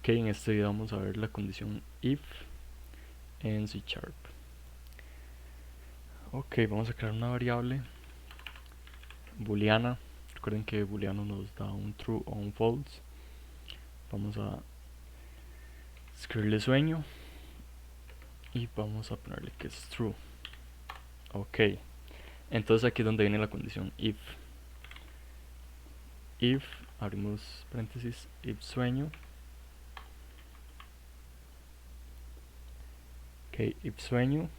Ok, en este video vamos a ver la condición if en C#. Ok, vamos a crear una variable booleana. Recuerden que booleano nos da un true o un false. Vamos a escribirle sueño y vamos a ponerle que es true. Ok, entonces aquí es donde viene la condición if. If, abrimos paréntesis, if sueño. Ok, if sueño.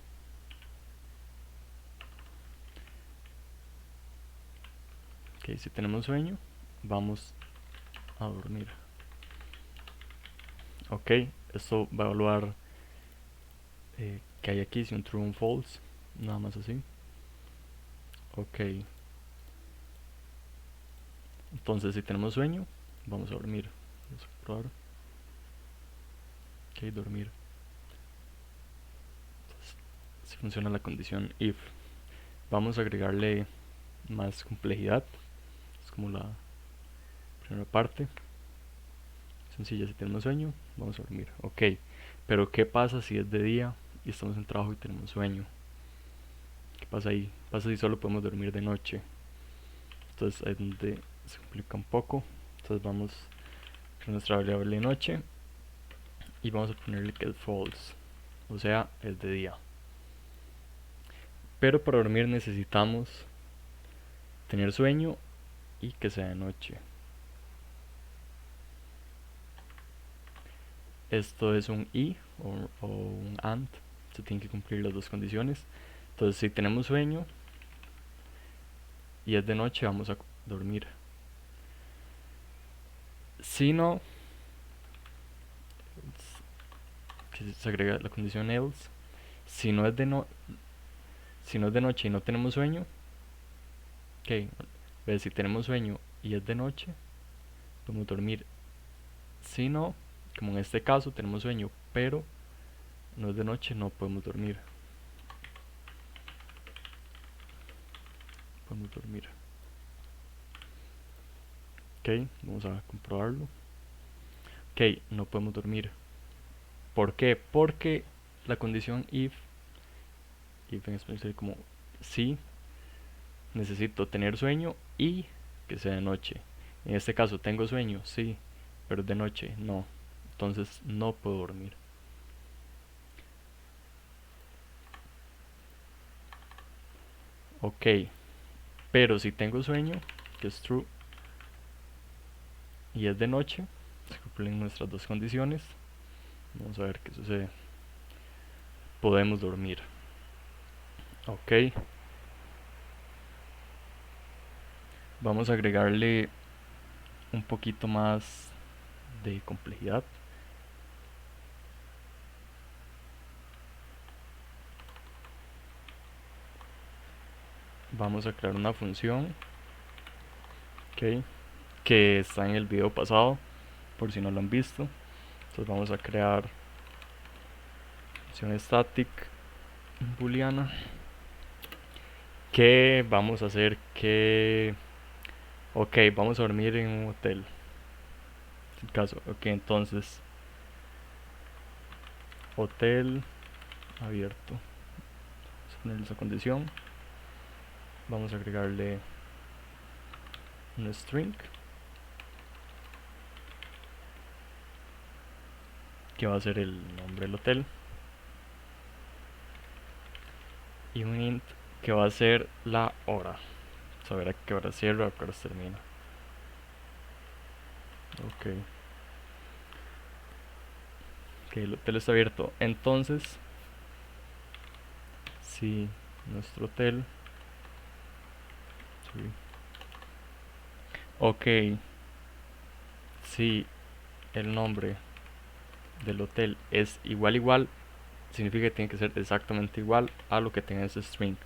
Ok, si tenemos sueño, vamos a dormir. Ok, esto va a evaluar que hay aquí, si un true o un false, nada más así. Ok, entonces si tenemos sueño, vamos a dormir. Vamos a probar. Ok, dormir. Entonces, si funciona la condición if. Vamos a agregarle más complejidad. Es como la primera parte. Sencilla, si tenemos sueño, vamos a dormir. Ok, pero ¿qué pasa si es de día y estamos en trabajo y tenemos sueño? ¿Qué pasa ahí? Pasa si solo podemos dormir de noche. Entonces ahí es donde se complica un poco. Entonces vamos a nuestra variable de noche y vamos a ponerle que es false, o sea, es de día. Pero para dormir necesitamos tener sueño y que sea de noche. Esto es un y o un and, se tienen que cumplir las dos condiciones. Entonces si tenemos sueño y es de noche, vamos a dormir. Si no, que se agrega la condición else. Si no es de noche y no tenemos sueño, ok, pues si tenemos sueño y es de noche, podemos dormir. Si no, como en este caso tenemos sueño pero no es de noche, no podemos dormir. Podemos dormir. Ok, vamos a comprobarlo. Ok, no podemos dormir. ¿Por qué? Porque la condición if en español sería como si, necesito tener sueño y que sea de noche. En este caso tengo sueño, sí, pero de noche no. Entonces no puedo dormir. Ok, pero si tengo sueño, que es true, y es de noche, se cumplen nuestras dos condiciones. Vamos a ver qué sucede. Podemos dormir. Ok, vamos a agregarle un poquito más de complejidad. Vamos a crear una función, okay, que está en el video pasado, por si no lo han visto. Entonces vamos a crear función static booleana, que vamos a hacer que, ok, vamos a dormir en un hotel. En caso, ok, entonces hotel abierto. Vamos a poner esa condición. Vamos a agregarle un string que va a ser el nombre del hotel y un int que va a ser la hora, saber a qué hora cierra, a qué hora termina. Ok, ok, el hotel está abierto. Entonces, si nuestro hotel, sí, ok, si el nombre del hotel es igual, significa que tiene que ser exactamente igual a lo que tenga ese string.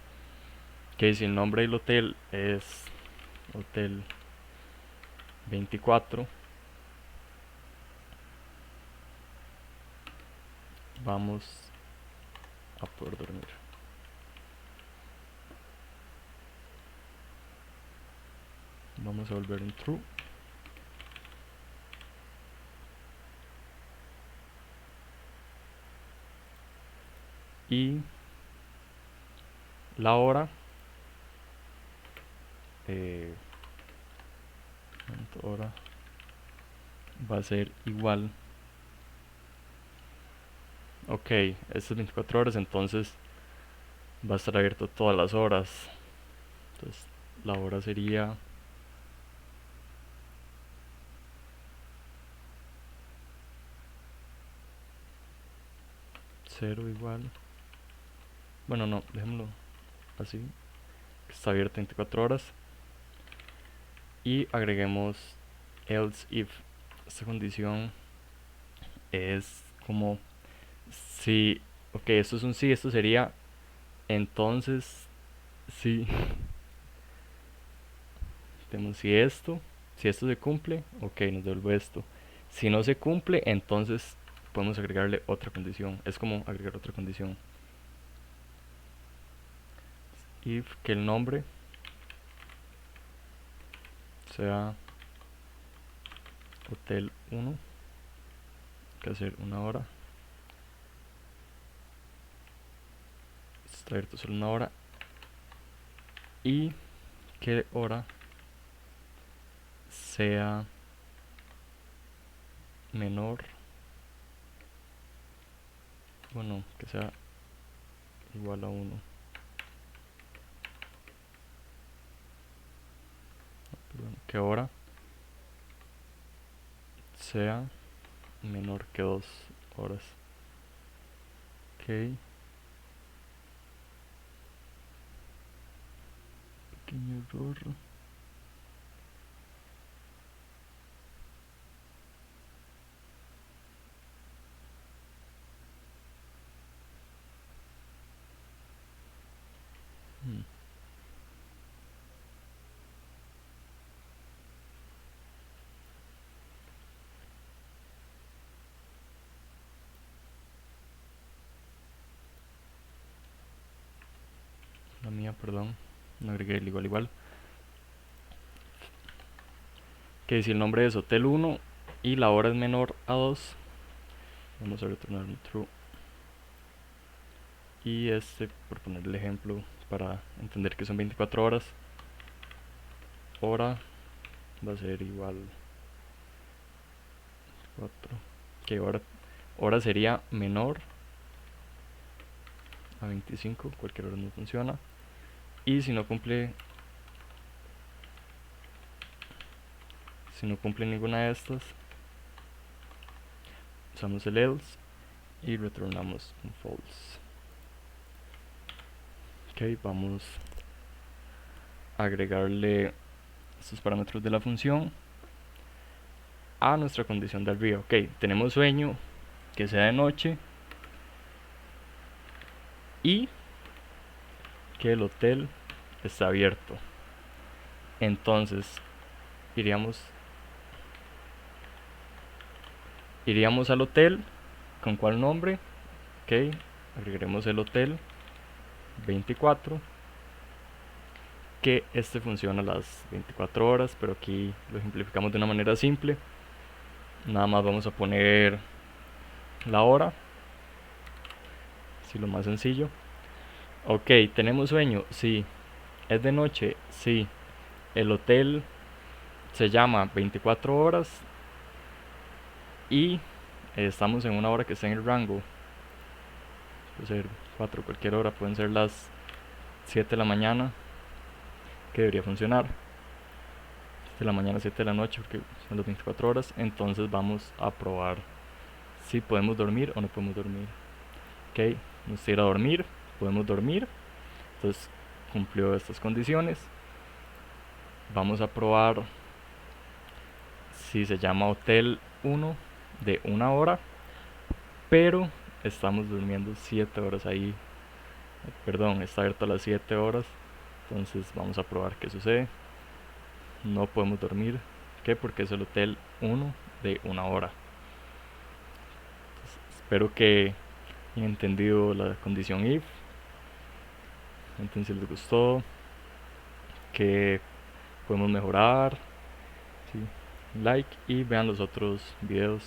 Que si el nombre del hotel es hotel 24, vamos a poder dormir. Vamos a volver en true. y la hora hora va a ser igual. Ok, estas 24 horas, entonces va a estar abierto todas las horas. Entonces la hora sería 0 igual. Bueno, no, dejémoslo así. Está abierto 24 horas. Y agreguemos else if. Esta condición es como si, ok, esto es un sí, esto sería entonces sí. Tenemos si esto se cumple, ok, nos devuelve esto. Si no se cumple, entonces podemos agregarle otra condición. Es como agregar otra condición. If que el nombre sea hotel 1, que hacer una hora. Está abierto solo una hora. Y que hora sea menor, bueno, que sea igual a 1. Perdón, que hora sea menor que 2 horas. Ok. Pequeño error. La mía, perdón. No agregué el igual. Que si el nombre es hotel 1 y la hora es menor a 2, vamos a retornar un true. Y por poner el ejemplo para entender que son 24 horas, hora va a ser igual 4. Que hora sería menor a 25, cualquier hora no funciona. Y si no cumple ninguna de estas, usamos el else y retornamos un false. Ok, vamos a agregarle estos parámetros de la función a nuestra condición de arriba. Ok, tenemos sueño, que sea de noche y que el hotel está abierto. Entonces iríamos al hotel. ¿Con cuál nombre? Ok, agregaremos el hotel 24, que funciona a las 24 horas, pero aquí lo simplificamos de una manera simple. Nada más vamos a poner la hora, así lo más sencillo. Ok, ¿tenemos sueño? Sí. ¿Es de noche? Sí. El hotel se llama 24 horas y estamos en una hora que está en el rango. Puede ser 4, cualquier hora, pueden ser las 7 de la mañana, que debería funcionar. 7 de la mañana, 7 de la noche, porque son las 24 horas. Entonces vamos a probar si podemos dormir o no podemos dormir. Ok, nos tira a dormir, podemos dormir. Entonces cumplió estas condiciones. Vamos a probar si se llama hotel 1 de una hora, pero estamos durmiendo 7 horas ahí. Perdón, está abierto a las 7 horas. Entonces vamos a probar qué sucede. No podemos dormir. ¿Qué? Porque es el hotel 1 de una hora. Entonces, espero que hayan entendido la condición if. Entonces si les gustó, que podemos mejorar, ¿sí? Like y vean los otros videos.